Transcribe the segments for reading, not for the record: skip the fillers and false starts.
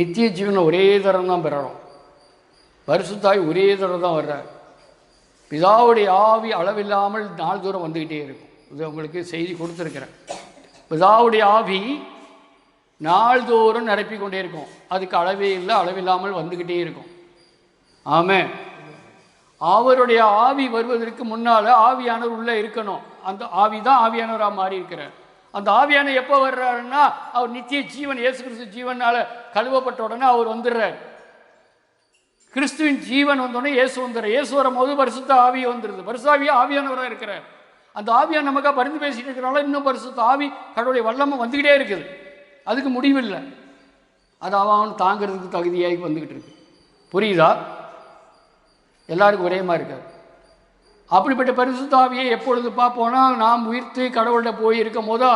நித்திய ஜீவனை ஒரே தரம் தான் பெறணும். பரிசுத்தாய் ஒரே தரம் தான் வர்றார். பிதாவுடைய ஆவி அளவில்லாமல் நாள்தோறும் வந்துக்கிட்டே இருக்கும். இது உங்களுக்கு செய்தி கொடுத்துருக்கிறேன். பிதாவுடைய ஆவி நாள்தோறும் நிரப்பிக்கொண்டே இருக்கும். அதுக்கு அளவே இல்லை, அளவில்லாமல் வந்துக்கிட்டே இருக்கும். ஆமென். அவருடைய ஆவி வருவதற்கு முன்னால் ஆவியானவர் உள்ளே இருக்கணும். அந்த ஆவி தான் ஆவியானவராக மாறி இருக்கிறார். அந்த ஆவியானவர் எப்போ வர்றாருன்னா, அவர் நித்திய ஜீவன் இயேசு கிறிஸ்து ஜீவனால் கழுவப்பட்ட உடனே அவர் வந்துடுறார். கிறிஸ்துவின் ஜீவன் வந்தோடனே இயேசு வந்துடுறார். இயேசு வரும்போது பரிசுத்த ஆவி வந்துடுது. பரிசுத்த ஆவியானவராக இருக்கிறார். அந்த ஆவியான நமக்காக பரிந்து பேசிட்டு இருக்கிறனால இன்னும் பரிசுத்த ஆவி கடவுளுடைய வல்லமை வந்துக்கிட்டே இருக்குது. அதுக்கு முடிவில்லை. அது அவன் தாங்கிறதுக்கு தகுதியாகி வந்துக்கிட்டு இருக்கு. புரியுதா? எல்லாருக்கும் ஒரே மாதிரி இருக்காது. அப்படிப்பட்ட பரிசுத்த ஆவியை எப்பொழுது பார்ப்போனா, நாம் உயிர்த்து கடவுள்கிட்ட போய் இருக்கும் போது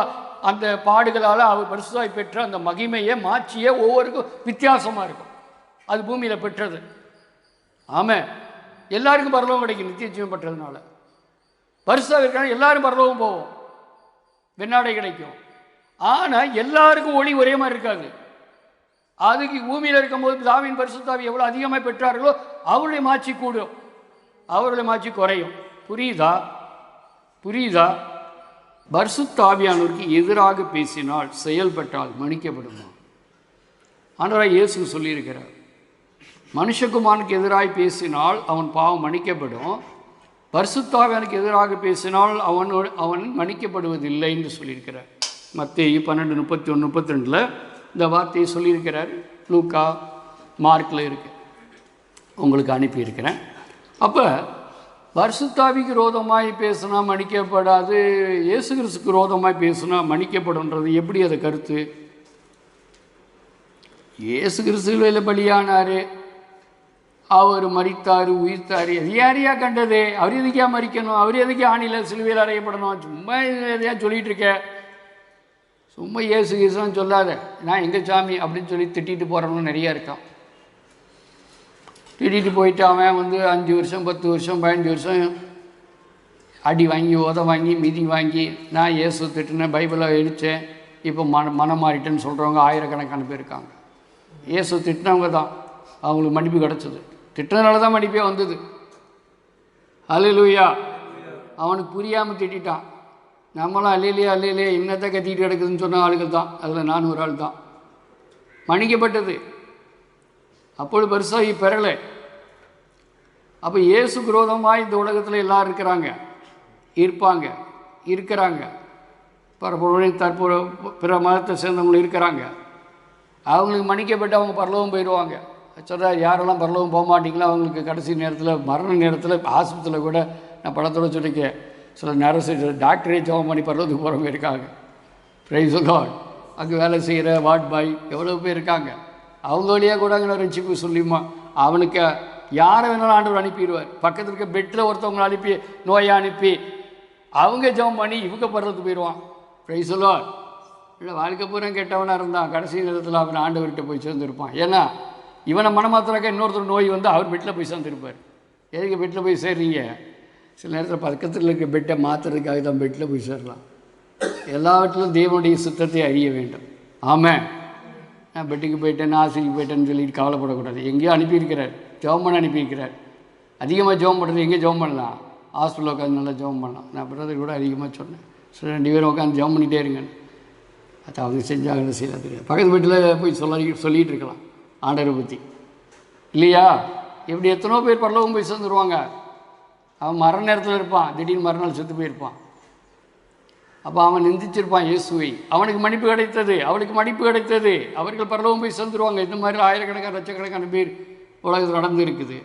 அந்த பாடுகளால் அவர் பரிசுத்தாய் பெற்ற அந்த மகிமையை மாற்றிய ஒவ்வொருக்கும் வித்தியாசமாக இருக்கும். அது பூமியில் பெற்றது. ஆமாம், எல்லாருக்கும் பரலோகம் கிடைக்கும். நித்திய ஜீவன் பெற்றதுனால பரிசுத்தாக இருக்கிறாங்க. எல்லாரும் பரலோகம் போவோம், வெண்ணாடை கிடைக்கும். ஆனால் எல்லாருக்கும் ஒளி ஒரே மாதிரி இருக்காது. அதுக்கு பூமியில் இருக்கும்போது தாவின் பரிசுத்தாவி எவ்வளோ அதிகமாக பெற்றார்களோ அவருடைய மாட்சி கூடும், அவருடைய மாட்சி குறையும். புரியுதா? புரியுதா? பரிசுத்த ஆவியானவருக்கு எதிராக பேசினால் செயல்பட்டால் மன்னிக்கப்படுமா? ஆண்டவராய் இயேசு சொல்லியிருக்கிறார், மனுஷகுமாரனுக்கு எதிராக பேசினால் அவன் பாவம் மன்னிக்கப்படும், பரிசுத்த ஆவியானுக்கு எதிராக பேசினால் அவன் மன்னிக்கப்படுவதில்லை என்று சொல்லியிருக்கிறார். மத்தேயு 12:31-32 இந்த வார்த்தையை சொல்லியிருக்கிறார். லூக்கா, மார்க்கில் இருக்கு, உங்களுக்கு அனுப்பியிருக்கிறேன். அப்போ பரிசுத்தாவிக்கு விரோதமாய் பேசினா மன்னிக்கப்படாது, இயேசு கிறிஸ்துக்கு விரோதமாய் பேசினா மன்னிக்கப்படும்ன்றது எப்படி? அதை கருத்து, இயேசு கிறிஸ்துவில் பலியானார், அவர் மரித்தார், உயிர்த்தார், எது யாரையா கண்டது? அவர் எதுக்கே மறிக்கணும்? அவர் எதுக்கே ஆணியில் சிலுவையில் அறையப்படணும்? சும்மா எதையா சொல்லிகிட்டு இருக்க, சும்மா இயேசு கிறிஸ்துன்னு சொல்லாத, நான் எங்கள் சாமி அப்படின்னு சொல்லி திட்டிட்டு போகிறவங்க நிறையா இருக்கான். திட்டிட்டு போயிட்டு அவன் 5 வருஷம் 10 வருஷம் 15 வருஷம் அடி வாங்கி உத வாங்கி மிதி வாங்கி நான் இயேசு திட்டினேன், பைபிளை எடுத்தேன், இப்போ மனம் மாறிட்டேன்னு சொல்கிறவங்க ஆயிரக்கணக்கான பேர் இருக்காங்க. இயேசு திட்டினவங்க தான் அவங்களுக்கு மன்னிப்பு கிடச்சிது. திட்டினால தான் மன்னிப்பே வந்தது. அல்லேலூயா. அவனுக்கு புரியாமல் திட்டான். நம்மளாம் அல்லையிலே இன்னத்தை கத்திட்டு கிடக்குதுன்னு சொன்ன ஆளுகள் தான். அதில் நான் ஒரு ஆள் தான். மன்னிக்கப்பட்டது. அப்பொழுது பெருசாகி பெறலை. அப்போ இயேசு விரோதமாக இந்த உலகத்தில் எல்லோரும் இருக்கிறாங்க. பிற மதத்தை சேர்ந்தவங்களும் இருக்கிறாங்க. அவங்களுக்கு மன்னிக்கப்பட்டு அவங்க பரலோகம் போயிடுவாங்க. சொல்கிறா, யாரெல்லாம் பரலோகம் போக மாட்டிங்களோ அவங்களுக்கு கடைசி நேரத்தில் மரண நேரத்தில் ஆஸ்பத்திரியில் கூட நான் படத்தோடு சொல்லியிருக்கேன், சில நர்ஸு டாக்டரே ஜெபம் பண்ணி பரலோகத்துக்கு போகிறவங்க இருக்காங்க. Praise the Lord. அங்கே வேலை செய்கிற வார்ட் பாய் எவ்வளோ பேர் இருக்காங்க. அவங்க வழியாக கூட அங்கே ரட்சிப்பு சொல்லியுமா அவனுக்கு யாரை வேணாலும் ஆண்டவர் அனுப்பிடுவார். பக்கத்தில் இருக்க பெட்டில் ஒருத்தவங்களை அனுப்பி நோயை அனுப்பி அவங்க ஜெபம் பண்ணி இவங்க பரலோகத்துக்கு போயிடுவான். Praise the Lord. இல்லை வாழ்க்கை பூரா கெட்டவனாக இருந்தான், கடைசி நேரத்தில் அவன் ஆண்டவர்கிட்ட போய் சேர்ந்துருப்பான். ஏன்னா இவனை மனமாத்திராக்க இன்னொருத்தர் நோய் அவர் பெட்டில் போய் சேர்ந்துருப்பார். எதுக்கு பெட்டில் போய் சேர்றீங்க? சில நேரத்தில் பக்கத்தில் இருக்க பெட்டை மாற்றுறதுக்காக தான் பெட்டில் போய் சேரலாம். எல்லாவற்றிலும் தேவனுடைய சுத்தத்தை அறிய வேண்டும். ஆமாம், நான் பெட்டுக்கு போயிட்டேன், நான் ஆசிரிக்கு போயிட்டேன்னு சொல்லிட்டு கவலைப்படக்கூடாது. எங்கேயோ அனுப்பியிருக்கிறார், ஜெபம் பண்ண அனுப்பியிருக்கிறார். அதிகமாக ஜெபம் பண்ணுறது எங்கே ஜெபம் பண்ணலாம்? ஹாஸ்பிட்டலில் உட்காந்து நல்லா ஜெபம் பண்ணலாம். நான் பிரதர் கூட அதிகமாக சொன்னேன், சரி 2 பேரும் உட்காந்து ஜெபம் பண்ணிகிட்டே இருங்கன்னு. அது அவங்க செஞ்சாங்க செய்ய தெரியாது. பக்கத்து வீட்டில் போய் சொல்லிகிட்டு இருக்கலாம் ஆண்டவரை பற்றி, இல்லையா? இப்படி எத்தனோ பேர் பரலோகம் போய் சேர்ந்துருவாங்க. அவன் மரண நேரத்தில் இருப்பான், திடீர்னு மறுநாள் செத்து போயிருப்பான். அப்போ அவன் நிந்திச்சிருப்பான் இயேசுவை. அவனுக்கு மன்னிப்பு கிடைத்தது, அவளுக்கு மன்னிப்பு கிடைத்தது, அவர்கள் பரலோகம் போய் சேர்ந்துருவாங்க. இந்த மாதிரி ஆயிரக்கணக்கான லட்சக்கணக்கான பேர் உலகத்தில் நடந்து இருக்குது.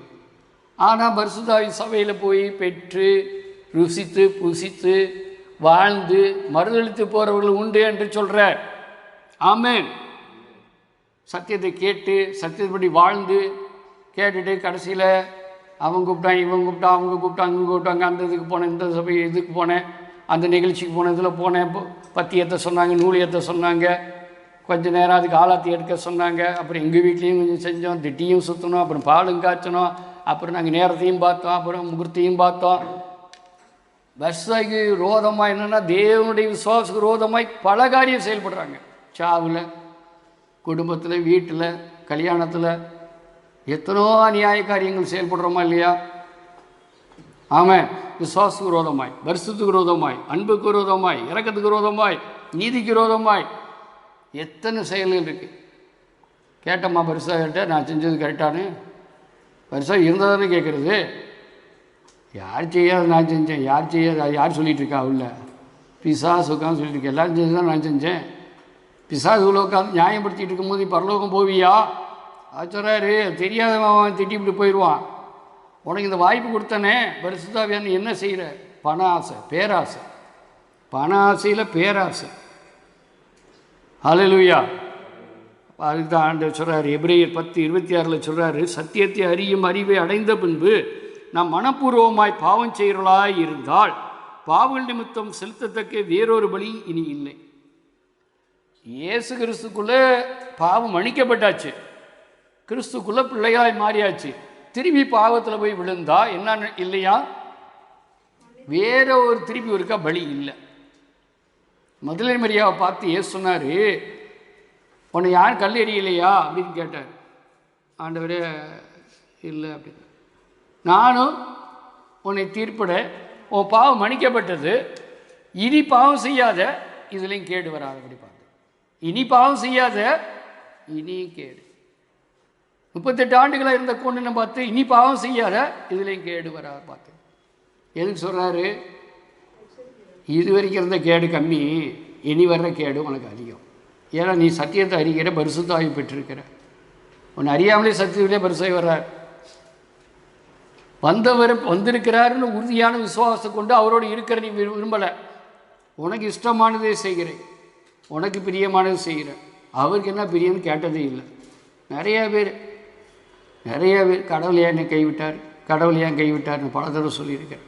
ஆனால் பரிசுத்த சபையில் போய் பெற்று ருசித்து புசித்து வாழ்ந்து மறுதளித்து போகிறவர்கள் உண்டு என்று சொல்கிறார். ஆமென். சத்தியத்தை கேட்டு சத்தியப்படி வாழ்ந்து கேட்டுட்டு கடைசியில் அவங்க கூப்பிட்டான், இவங்க கூப்பிட்டான், அவங்க கூப்பிட்டாங்க, இவங்க கூப்பிட்டாங்க, அந்த இதுக்கு போனேன், இந்த சபை இதுக்கு போனேன், அந்த நிகழ்ச்சிக்கு போனேன், இதில் போனேன், பத்தியத்தை சொன்னாங்க, நூலியத்தை சொன்னாங்க, கொஞ்சம் நேரம் அதுக்கு ஆளாத்தி எடுக்க சொன்னாங்க. அப்புறம் எங்கள் வீட்லேயும் கொஞ்சம் செஞ்சோம், திட்டியும் சுற்றணும், அப்புறம் பாலும் காய்ச்சணும், அப்புறம் நாங்கள் நேரத்தையும் பார்த்தோம், அப்புறம் முகூர்த்தையும் பார்த்தோம். பர்சாய்க்கு ரோதமாக என்னென்னா தேவனுடைய விசுவாசுக்கு ரோதமாய் பல காரியம் செயல்படுறாங்க. சாவில், குடும்பத்தில், வீட்டில், கல்யாணத்தில் எத்தனோ அநியாய காரியங்கள் செயல்படுறோமா இல்லையா? ஆமாம். விசுவாசத்துக்கு விரோதமாய், பரிசுத்துக்கு விரோதமாய், அன்புக்கு விரோதமாய், இரக்கத்துக்கு விரோதமாய், நீதிக்கு விரோதமாய் எத்தனை செயல்கள் இருக்குது. கேட்டம்மா பரிசாக கேட்ட நான் செஞ்சது கரெக்டானு? பரிசாக இருந்தால் தானே கேட்குறது. யார் செய்யாத நான் செஞ்சேன், யார் செய்யாத யார் சொல்லிகிட்டு இருக்கா? உள்ள பிசாசு உட்காந்து சொல்லிட்டு இருக்கேன், எல்லோரும் செஞ்சு தான் நான் செஞ்சேன். பிசாசு உள்ள உட்காந்து நியாயப்படுத்திட்டு இருக்கும்போது பரலோகம் போவியா? ஆச்சராரு தெரியாதவன் திட்டி இப்படி போயிடுவான். உனக்கு இந்த வாய்ப்பு கொடுத்தனே பரிசுத்தாவியான்னு என்ன செய்கிற? பண ஆசை, பேராசை. பண ஆசையில் பேராசை. ஹல்லேலூயா. அதுக்கு தான் ஆண்டவர் சொல்கிறார், எபிரேயர் 10:26 சொல்கிறாரு, சத்தியத்தை அறியும் அறிவை அடைந்த பின்பு நாம் மனப்பூர்வமாய் பாவம் செய்கிறவர்களாய் இருந்தால் பாவங்கள் நிமித்தம் செலுத்தத்தக்க வேறொரு பலி இனி இல்லை. இயேசு கிறிஸ்துக்குள்ளே பாவம் மன்னிக்கப்பட்டாச்சு, கிறிஸ்துக்குள்ளே பிள்ளையாய் மாறியாச்சு. திரும்பி பாவத்தில் போய் விழுந்தா என்ன இல்லையா? வேற ஒரு திருப்பி ஒருக்கா பலி இல்லை. மதுரை மரியாவை பார்த்து ஏசு சொன்னார், உன்னை யாரும் கல் எறியலையா அப்படின்னு கேட்டார். ஆண்டவரே இல்லை அப்படின்னு. நானும் உன்னை தீர்ப்பிட, உன் பாவம் மன்னிக்கப்பட்டது, இனி பாவம் செய்யாத, இதுலேயும் கேடு வராது அப்படி பார்த்து. இனி பாவம் செய்யாத, இனியும் கேடு. 38 ஆண்டுகளாக இருந்த கொண்டு பார்த்து இனி பாவம் செய்யாத, இதுலேயும் கேடு வராது பார்த்து. எதுக்கு சொல்கிறாரு? இது வரைக்கும் இருந்த கேடு கம்மி, இனி வர்ற கேடு உனக்கு அதிகம். ஏன்னா நீ சத்தியத்தை அறிகிற, பரிசுத்தாவி பெற்றிருக்கிற. உன்னை அறியாமலே சத்தியத்திலே பரிசுத்தாவி வர்றார். வந்தவர் வந்திருக்கிறாருன்னு உறுதியான விசுவாசத்தை கொண்டு அவரோடு இருக்கிற நீ விரும்பலை. உனக்கு இஷ்டமானதே செய்கிறேன், உனக்கு பிரியமானது செய்கிறேன். அவருக்கு என்ன பிரியம்னு கேட்டதே இல்லை. நிறைய பேர் கடவுள் ஏன் என்னை கைவிட்டார், கடவுள் ஏன் கைவிட்டார்னு பல தடவை சொல்லியிருக்கேன்.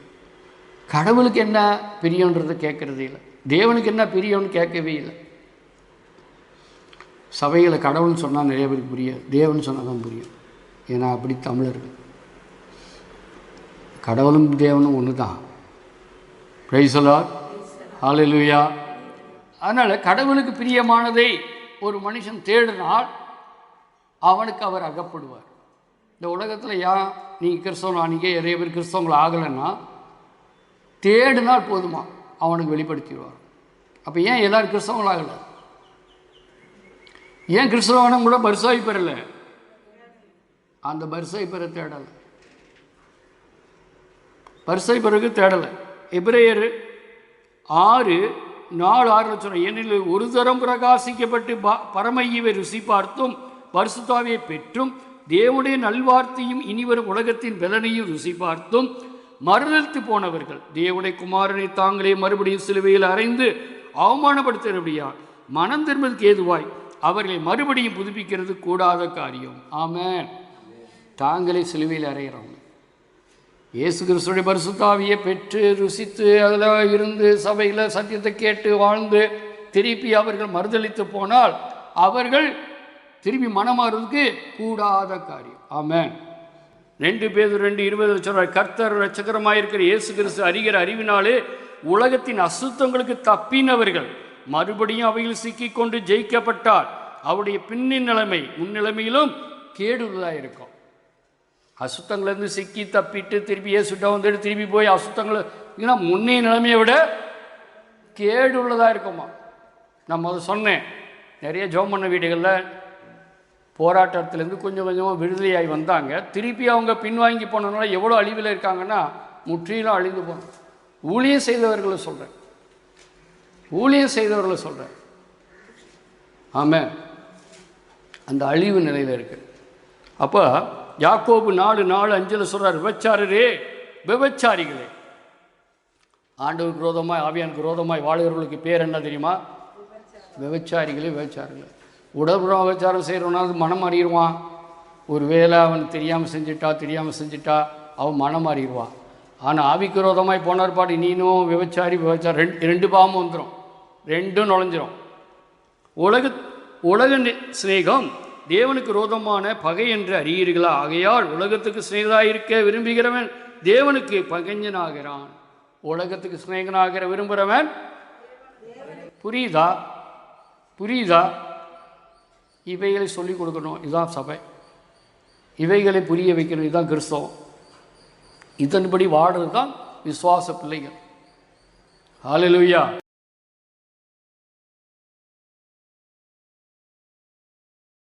கடவுளுக்கு என்ன பிரியன்றதை கேட்கறதே இல்லை, தேவனுக்கு என்ன பிரியம்னு கேட்கவே இல்லை. சபைகளை கடவுள்னு சொன்னால் நிறைய பேருக்கு புரியாது, தேவன் சொன்னால் தான் புரியும். ஏன்னா அப்படி தமிழர்கள். கடவுளும் தேவனும் ஒன்று தான். பிரைஸ் தி லார்ட், ஹல்லேலூயா. அதனால் கடவுளுக்கு பிரியமானதை ஒரு மனுஷன் தேடினால் அவனுக்கு அவர் அகப்படுவார். இந்த உலகத்தில் நீங்கள் கிறிஸ்தவன் ஆனீங்க, நிறைய பேர் கிறிஸ்தவங்களை ஆகலைன்னா தேடினால் போதுமா அவனுக்கு வெளிப்படுத்திடுவார். அப்போ ஏன் எல்லோரும் கிறிஸ்தவங்களாகலை? ஏன் கிறிஸ்தவனும் கூட பரிசாவி பெறலை? அந்த பரிசாவி பெற தேடலை, பரிசாவி பிறகு தேடலை. எபிரேயர் 6:4 சொன்ன, ஏனெனில் ஒரு தரம் பிரகாசிக்கப்பட்டு பரமையை ருசி பார்த்தும் பரிசுத்தாவியை பெற்றும் தேவனுடைய நல்வார்த்தையும் இனிவரும் உலகத்தின் பலனையும் ருசி பார்த்தும் மறுதலித்து போனவர்கள் தேவனுடைய குமாரனை தாங்களே மறுபடியும் சிலுவையில் அறைந்து அவமானப்படுத்துகிறபடியால் மனம் திரும்புவதற்கு ஏதுவாய் அவர்களை மறுபடியும் புதுப்பிக்கிறது கூடாத காரியம். ஆமென். தாங்களே சிலுவையில் அறைகிறவங்க இயேசு கிறிஸ்துடைய பரிசுத்தாவியை பெற்று ருசித்து அதில் இருந்து சபையில் சத்தியத்தை கேட்டு வாழ்ந்து திருப்பி அவர்கள் மறுதலித்து போனால் அவர்கள் திரும்பி மனமாறுவதற்கு கூடாத காரியம். ஆமென். 2 பேதுரு 2:20 சொல்றார், கர்த்தர் இரட்சகரமாயிருக்கிற இயேசு கிறிஸ்து அறிகிற அறிவினாலே உலகத்தின் அசுத்தங்களுக்கு தப்பினவர்கள் மறுபடியும் அவையில் சிக்கிக்கொண்டு ஜெயிக்கப்பட்டால் அவருடைய பின்னின் நிலைமை முன்னிலைமையிலும் கேடுள்ளதாக இருக்கும். அசுத்தங்கள்லேருந்து சிக்கி தப்பிட்டு திருப்பி இயேசுட்ட வந்துட்டு திருப்பி போய் அசுத்தங்கள் முன்னைய நிலைமையை விட கேடு உள்ளதாக இருக்குமா. நம்ம அதை சொன்னேன். நிறைய ஜெபம் பண்ண வீடுகளில் போராட்டத்திலேருந்து கொஞ்சம் கொஞ்சமாக விடுதலையாகி வந்தாங்க. திருப்பி அவங்க பின்வாங்கி போனதுனால எவ்வளோ அழிவில் இருக்காங்கன்னா முற்றிலும் அழிந்து போனோம். ஊழியம் செய்தவர்களை சொல்கிறேன், ஊழியம் செய்தவர்களை சொல்கிறேன். ஆமாம், அந்த அழிவு நிலையில் இருக்குது. அப்போ யாக்கோபு 4:4-5 சொல்கிறார், விபச்சாரரே விபச்சாரிகளே. ஆண்டவருக்கு விரோதமாய் ஆவியானுக்கு விரோதமாய் வாழ்கிறவர்களுக்கு பேர் என்ன தெரியுமா? விபச்சாரிகளே. விபச்சாரிகளே. உடற்புறம் விபச்சாரம் செய்கிறவனா மனம் அறிடுவான். ஒரு வேளை அவன் தெரியாமல் செஞ்சிட்டா அவன் மனம் அறிடுவான். ஆனால் ஆவிக்கு விரோதமாய் போனார் பாடு நீனும் விபச்சாரம் ரெண்டு பாவமும் வந்துடும், ரெண்டும் நுழைஞ்சிரும். உலக சிநேகம் தேவனுக்கு விரோதமான பகை என்று அறியீர்களா? ஆகையால் உலகத்துக்கு சிநேகனாயிருக்க விரும்புகிறவன் தேவனுக்கு பகைஞனாகிறான். உலகத்துக்கு சிநேகனாகிற விரும்புகிறவன் புரியுதா? இவைகளை சொல்லிக் கொடுக்கணும். இதுதான் சபை. இவைகளை புரிய வைக்கணும். இதுதான் கிறிஸ்தவம். இதன்படி வாடுறது தான் விசுவாச பிள்ளைகள். ஹல்லேலூயா.